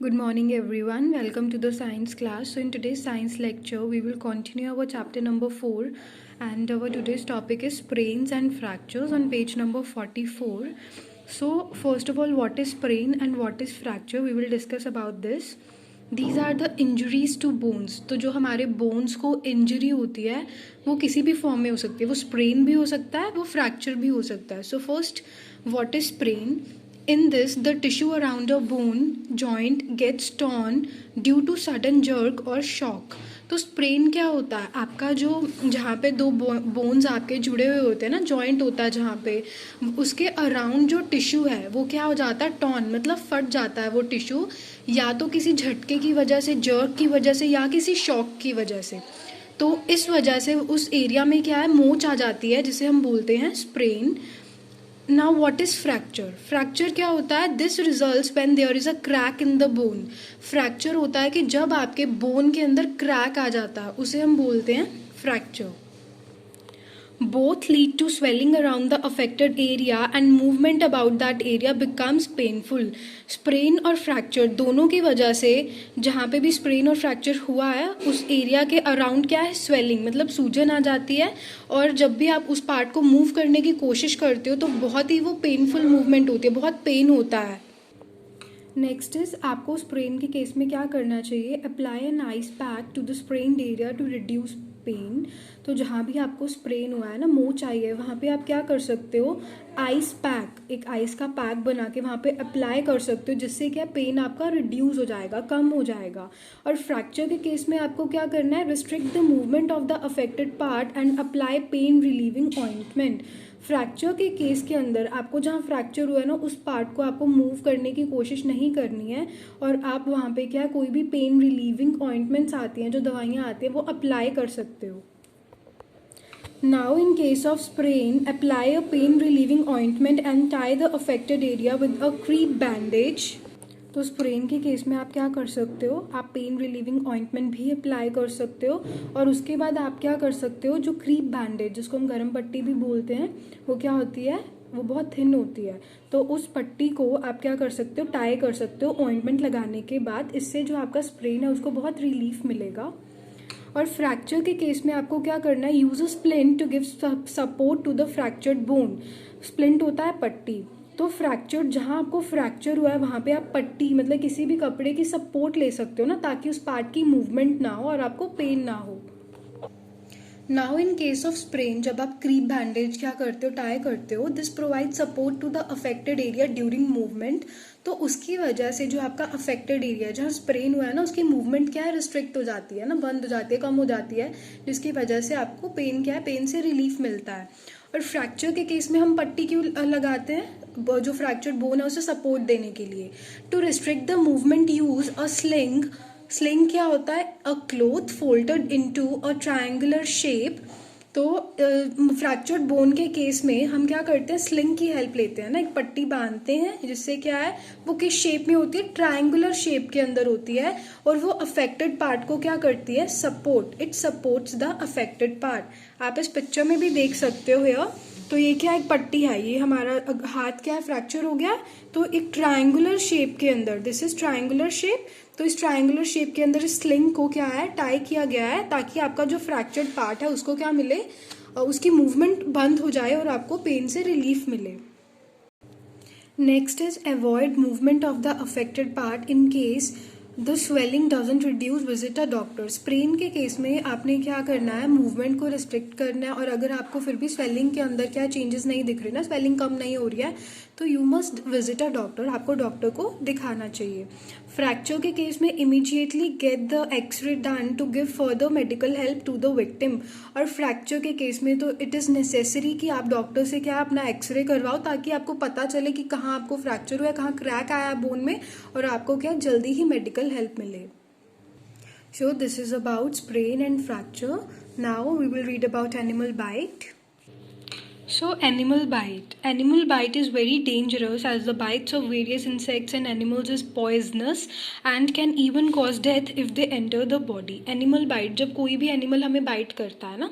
Good morning, everyone. Welcome to the science class. So, in today's science lecture, we will continue our chapter number 4, and our today's topic is sprains and fractures on page number 44. So, first of all, what is sprain and what is fracture? We will discuss about this. These are the injuries to bones. तो जो हमारे bones को injury होती है वो किसी भी form में हो सकती है. वो sprain भी हो सकता है, वो fracture भी हो सकता है. So first, what is sprain? In this, the tissue around a bone joint gets torn due to sudden jerk or shock. तो स्प्रेन क्या होता है? आपका जो जहाँ पे दो बोन्स आपके जुड़े हुए होते हैं ना, जॉइंट होता है जहाँ पे, उसके अराउंड जो टिश्यू है वो क्या हो जाता है? टॉर्न, मतलब फट जाता है वो टिश्यू, या तो किसी झटके की वजह से, जर्क की वजह से, या किसी शॉक की वजह से. तो इस वजह से उस एरिया में क्या है? मोच आ जाती है, जिसे हम बोलते हैं sprain. Now what is fracture? Fracture क्या होता है? This results when there is a crack in the bone. Fracture होता है कि जब आपके बोन के अंदर क्रैक आ जाता है, उसे हम बोलते हैं fracture. Both lead to swelling around the affected area and movement about that area becomes painful. Sprain और फ्रैक्चर दोनों की वजह से जहाँ पे भी स्प्रेन और फ्रैक्चर हुआ है उस एरिया के अराउंड क्या है? स्वेलिंग, मतलब सूजन आ जाती है. और जब भी आप उस पार्ट को मूव करने की कोशिश करते हो तो बहुत ही वो पेनफुल मूवमेंट होती है, बहुत पेन होता है. नेक्स्ट इज, आपको स्प्रेन के केस में क्या करना चाहिए? Apply an ice pack to the sprained area to reduce pain. तो जहाँ भी आपको स्प्रेन हुआ है ना, मोच आई है, वहाँ पे आप क्या कर सकते हो? आइस पैक, एक आइस का पैक बना के वहाँ पे अप्लाई कर सकते हो, जिससे क्या पेन आपका रिड्यूस हो जाएगा, कम हो जाएगा. और फ्रैक्चर के केस में आपको क्या करना है? Restrict the movement of the affected part and apply pen relieving ointment. Fracture के केस के अंदर आपको जहाँ फ्रैक्चर हुआ है ना, उस पार्ट को आपको मूव करने की कोशिश नहीं करनी है, और आप वहाँ पे क्या, कोई भी पेन रिलीविंग ऑइंटमेंट्स आती हैं, जो दवाइयाँ आती हैं, वो अप्लाई कर सकते हो. Now in case of sprain, apply a pain relieving ointment and tie the affected area with a crepe bandage. तो स्प्रेन के केस में आप क्या कर सकते हो? आप पेन रिलीविंग ऑइंटमेंट भी अप्लाई कर सकते हो, और उसके बाद आप क्या कर सकते हो? जो क्रीप बैंडेज, जिसको हम गर्म पट्टी भी बोलते हैं, वो क्या होती है? वो बहुत थिन होती है. तो उस पट्टी को आप क्या कर सकते हो? टाई कर सकते हो ऑइंटमेंट लगाने के बाद. इससे जो आपका स्प्रेन है उसको बहुत रिलीफ मिलेगा. और फ्रैक्चर के केस में आपको क्या करना है? Use a splint to give support to the fractured bone. Splint होता है पट्टी. तो फ्रैक्चर, जहाँ आपको फ्रैक्चर हुआ है वहाँ पे आप पट्टी, मतलब किसी भी कपड़े की सपोर्ट ले सकते हो ना, ताकि उस पार्ट की मूवमेंट ना हो और आपको पेन ना हो. Now in case of sprain, जब आप क्रीप बैंडेज क्या करते हो? टाई करते हो. This provide support to the affected area during movement. तो उसकी वजह से जो आपका अफेक्टेड एरिया जहाँ स्प्रेन हुआ है ना, उसकी मूवमेंट क्या है? रिस्ट्रिक्ट हो जाती है ना, बंद हो जाती है, कम हो जाती है, जिसकी वजह से आपको पेन क्या है? पेन से रिलीफ मिलता है. और फ्रैक्चर के केस में हम पट्टी क्यों लगाते हैं? जो फ्रैक्चर्ड बोन है उसे सपोर्ट देने के लिए. To restrict the movement use a sling. Sling क्या होता है? A cloth folded into a triangular shape. तो फ्रैक्चर्ड बोन के केस में हम क्या करते हैं? स्लिंग की हेल्प लेते हैं ना, एक पट्टी बांधते हैं, जिससे क्या है, वो किस शेप में होती है? ट्रायंगुलर शेप के अंदर होती है, और वो अफेक्टेड पार्ट को क्या करती है? Support. It supports the affected part. आप इस पिक्चर में भी देख सकते हो यार. तो ये क्या, एक पट्टी है, ये हमारा हाथ क्या है? फ्रैक्चर हो गया. तो एक ट्रायंगुलर शेप के अंदर, दिस इज ट्रायंगुलर शेप. तो इस ट्रायंगुलर शेप के अंदर स्लिंग को क्या है? टाई किया गया है, ताकि आपका जो फ्रैक्चर्ड पार्ट है उसको क्या मिले? उसकी मूवमेंट बंद हो जाए और आपको पेन से रिलीफ मिले. Next is avoid movement of the affected part in case the swelling doesn't reduce, visit a doctor. Sprain के केस में आपने क्या करना है? मूवमेंट को रिस्ट्रिक्ट करना है, और अगर आपको फिर भी स्वेलिंग के अंदर क्या चेंजेस नहीं दिख रहे ना, स्वेलिंग कम नहीं हो रही है, तो you must visit a doctor. आपको डॉक्टर को दिखाना चाहिए. फ्रैक्चर के केस में immediately get the X-ray done to give further medical help to the victim. और फ्रैक्चर के केस में तो इट इज़ नेसेसरी कि आप डॉक्टर से क्या अपना एक्सरे करवाओ, ताकि आपको पता चले कि कहाँ आपको फ्रैक्चर हुआ है, कहाँ क्रैक आया है बोन में, और आपको क्या जल्दी ही मेडिकल हेल्प मिले. So this is about sprain and fracture. Now we will read about animal bite. So, animal bite. Animal bite is very dangerous as the bites of various insects and animals is poisonous and can even cause death if they enter the body. Animal bite, जब कोई भी animal हमें bite करता है ना,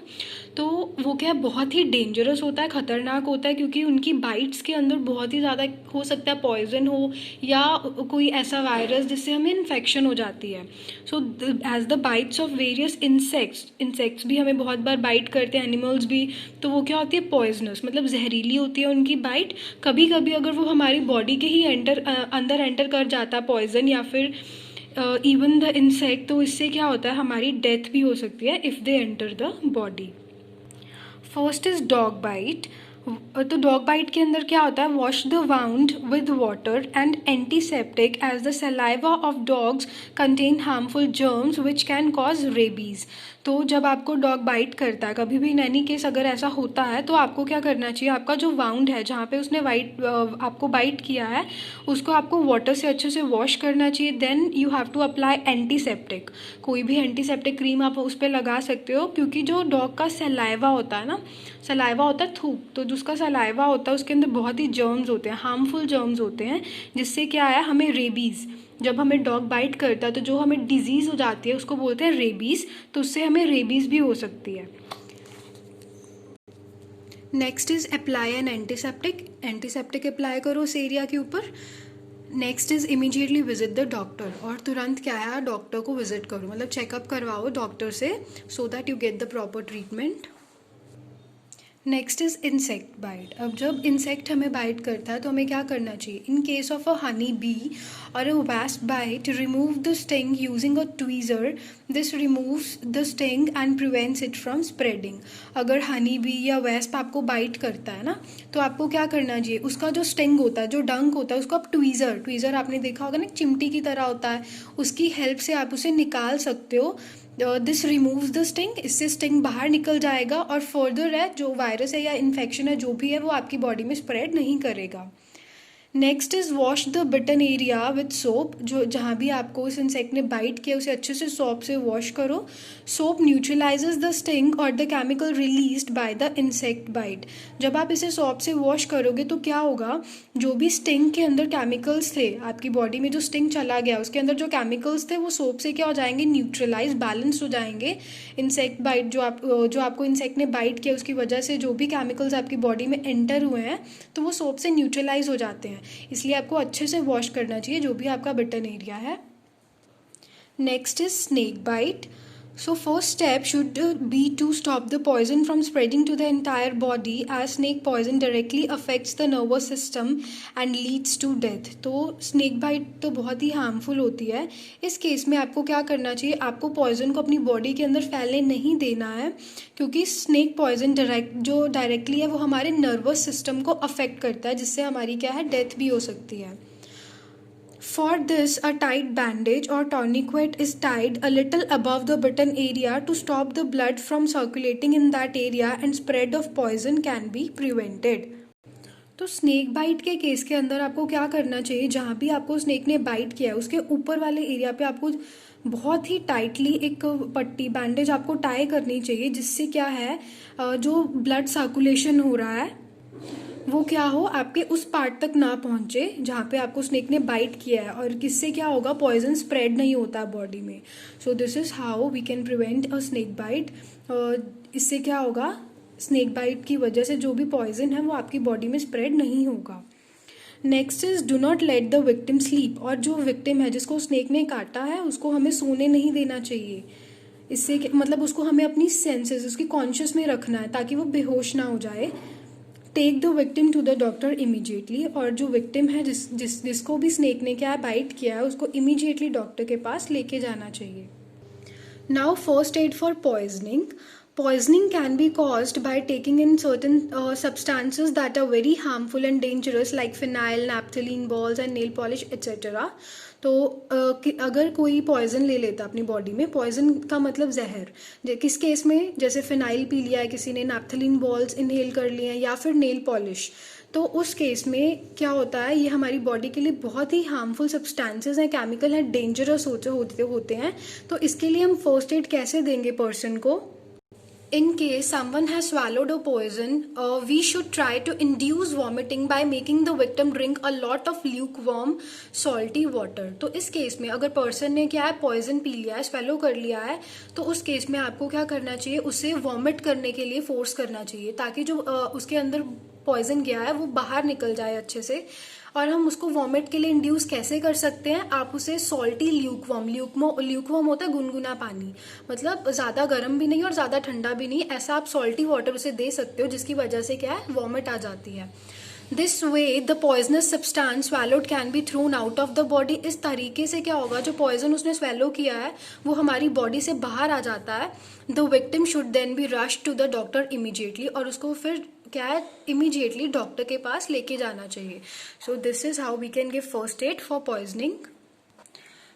तो वो क्या बहुत ही डेंजरस होता है, ख़तरनाक होता है, क्योंकि उनकी बाइट्स के अंदर बहुत ही ज़्यादा हो सकता है पॉइजन हो या कोई ऐसा वायरस जिससे हमें इन्फेक्शन हो जाती है. So as the bites of various insects भी हमें बहुत बार बाइट करते हैं, एनिमल्स भी, तो वो क्या होती है पॉइजनस, मतलब जहरीली होती है उनकी बाइट. कभी कभी अगर वो हमारी बॉडी के ही अंदर एंटर कर जाता है पॉइजन या फिर इवन द इंसेक्ट, तो इससे क्या होता है हमारी डेथ भी हो सकती है if they enter the body. First is dog bite. तो डॉग बाइट के अंदर क्या होता है, wash the wound with water and antiseptic as the saliva of dogs contain harmful germs which can cause rabies. तो जब आपको डॉग बाइट करता है, कभी भी इन एनी केस अगर ऐसा होता है, तो आपको क्या करना चाहिए, आपका जो वाउंड है जहाँ पे उसने आपको बाइट किया है, उसको आपको वाटर से अच्छे से वॉश करना चाहिए. Then you have to apply antiseptic. कोई भी एंटीसेप्टिक क्रीम आप उस पर लगा सकते हो, क्योंकि जो डॉग का सलाइवा होता है ना, सलाइवा होता है थूक, तो जिसका सलाइवा होता है उसके अंदर बहुत ही जर्म्स होते हैं, हार्मफुल जर्म्स होते हैं, जिससे क्या है हमें रेबीज़, जब हमें डॉग बाइट करता है तो जो हमें डिजीज़ हो जाती है उसको बोलते हैं रेबीज़, तो उससे हमें रेबीज़ भी हो सकती है. Next is apply N antiseptic. Antiseptic apply करो उस एरिया के ऊपर. Next is immediately visit the doctor. और तुरंत क्या है, डॉक्टर को विजिट करो, मतलब चेकअप करवाओ डॉक्टर से, so that you get the proper treatment. Next is insect bite. अब जब इंसेक्ट हमें बाइट करता है तो हमें क्या करना चाहिए, in case of a honey bee और a wasp bite, remove the sting using a tweezer. This removes the sting and prevents it from spreading. अगर हनी बी या वेस्प आपको बाइट करता है ना, तो आपको क्या करना चाहिए, उसका जो स्टिंग होता है, जो डंक होता है, उसको आप ट्वीज़र आपने देखा होगा ना, चिमटी की तरह होता है, उसकी हेल्प से आप उसे निकाल सकते हो. This removes the sting. इससे स्टिंग बाहर निकल जाएगा और फर्दर है जो वायरस है या इन्फेक्शन है जो भी है वो आपकी बॉडी में स्प्रेड नहीं करेगा. Next is wash the bitten area with soap. जो जहाँ भी आपको उस इंसेक्ट ने बाइट किया उसे अच्छे से सोप से वॉश करो. सोप न्यूट्रलाइजेज द स्टिंग और the chemical released by the insect bite. जब आप इसे सोप से वॉश करोगे तो क्या होगा, जो भी स्टिंग के अंदर केमिकल्स थे, आपकी बॉडी में जो स्टिंग चला गया उसके अंदर जो केमिकल्स थे वो सोप से क्या हो जाएंगे, न्यूट्रलाइज, बैलेंस हो जाएंगे. इंसेक्ट बाइट जो आपको इंसेक्ट ने बाइट किया उसकी वजह से जो भी केमिकल्स आपकी बॉडी में एंटर हुए हैं तो वो सोप से न्यूट्रलाइज हो जाते हैं. इसलिए आपको अच्छे से वॉश करना चाहिए जो भी आपका बिटन एरिया है. Next is snake bite. So first step should be to stop the poison from spreading to the entire body, as snake poison directly affects the nervous system and leads to death. तो snake bite तो बहुत ही harmful होती है. इस case में आपको क्या करना चाहिए, आपको पॉइजन को अपनी बॉडी के अंदर फैलने नहीं देना है, क्योंकि स्नेक पॉइजन जो डायरेक्टली है वो हमारे नर्वस सिस्टम को अफेक्ट करता है, जिससे हमारी क्या है डेथ भी हो सकती है. For this, a tight bandage or tourniquet is tied a little above the bitten area to stop the blood from circulating in that area, and spread of poison can be prevented. तो snake bite के case के अंदर आपको क्या करना चाहिए, जहाँ भी आपको स्नेक ने बाइट किया है उसके ऊपर वाले एरिया पे आपको बहुत ही टाइटली एक पट्टी, बैंडेज आपको टाई करनी चाहिए, जिससे क्या है जो ब्लड सर्कुलेशन हो रहा है वो क्या हो, आपके उस पार्ट तक ना पहुंचे जहाँ पे आपको स्नेक ने बाइट किया है, और किससे क्या होगा, पॉइजन स्प्रेड नहीं होता बॉडी में. So this is how we can prevent a snake bite. इससे क्या होगा, स्नेक बाइट की वजह से जो भी पॉइजन है वो आपकी बॉडी में स्प्रेड नहीं होगा. Next is do not let the victim sleep. और जो विक्टिम है जिसको स्नेक ने काटा है उसको हमें सोने नहीं देना चाहिए. इससे मतलब उसको हमें अपनी सेंसेस, उसकी कॉन्शियस में रखना है ताकि वो बेहोश ना हो जाए. Take the victim to the doctor immediately. और जो विक्टिम है जिसको भी स्नेक ने क्या बाइट किया है उसको इमीडिएटली डॉक्टर के पास लेके जाना चाहिए. Now first aid for poisoning. Poisoning can be caused by taking in certain substances that are very harmful and dangerous like phenyl, naphthalene balls and nail polish etc. तो अगर कोई पॉइजन ले लेता अपनी बॉडी में, पॉइजन का मतलब जहर, किस केस में, जैसे फिनाइल पी लिया है किसी ने, नैप्थलीन बॉल्स इनहेल कर लिए हैं या फिर नेल पॉलिश, तो उस केस में क्या होता है, ये हमारी बॉडी के लिए बहुत ही हार्मफुल सब्सटेंसेस हैं, केमिकल हैं, डेंजरस होते हैं. तो इसके लिए हम फर्स्ट एड कैसे देंगे पर्सन को. In case someone has swallowed a poison, we should try to induce vomiting by making the victim drink a lot of lukewarm salty water. तो इस केस में अगर पर्सन ने क्या है पॉइजन पी लिया है, स्वेलो कर लिया है, तो उस केस में आपको क्या करना चाहिए, उसे वॉमिट करने के लिए फोर्स करना चाहिए ताकि जो उसके अंदर पॉइजन गया है वो बाहर निकल जाए अच्छे से। और हम उसको वॉमिट के लिए इंड्यूस कैसे कर सकते हैं, आप उसे सॉल्टी ल्यूकवॉर्म होता है गुनगुना पानी, मतलब ज़्यादा गर्म भी नहीं और ज़्यादा ठंडा भी नहीं, ऐसा आप सॉल्टी वाटर उसे दे सकते हो जिसकी वजह से क्या है वॉमिट आ जाती है। This way the poisonous substance swallowed can be thrown out of the body. इस तरीके से क्या होगा, जो पॉइजन उसने स्वेलो किया है वो हमारी बॉडी से बाहर आ जाता है। The victim should then be rush to the doctor immediately, और उसको फिर क्या है इमीडिएटली डॉक्टर के पास लेके जाना चाहिए। So this is how we can give first aid for poisoning.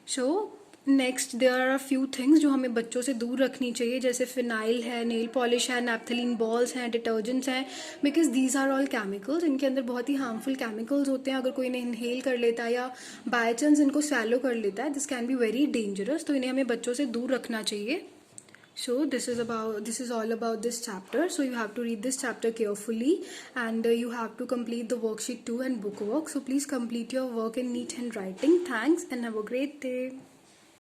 So next there are few things जो हमें बच्चों से दूर रखनी चाहिए, जैसे फिनाइल है, नेल पॉलिश है, नैप्थलीन बॉल्स हैं, डिटर्जेंट्स हैं, because these are all chemicals. इनके अंदर बहुत ही हार्मफुल केमिकल्स होते हैं। अगर कोई इन्हें इनहेल कर लेता है या बाय चांस इनको स्वैलो कर लेता है, this can be very dangerous, तो इन्हें हमें बच्चों से दूर रखना चाहिए। So this is all about this chapter. So you have to read this chapter carefully, and you have to complete the worksheet 2 and book work. So please complete your work in neat handwriting. Thanks and have a great day.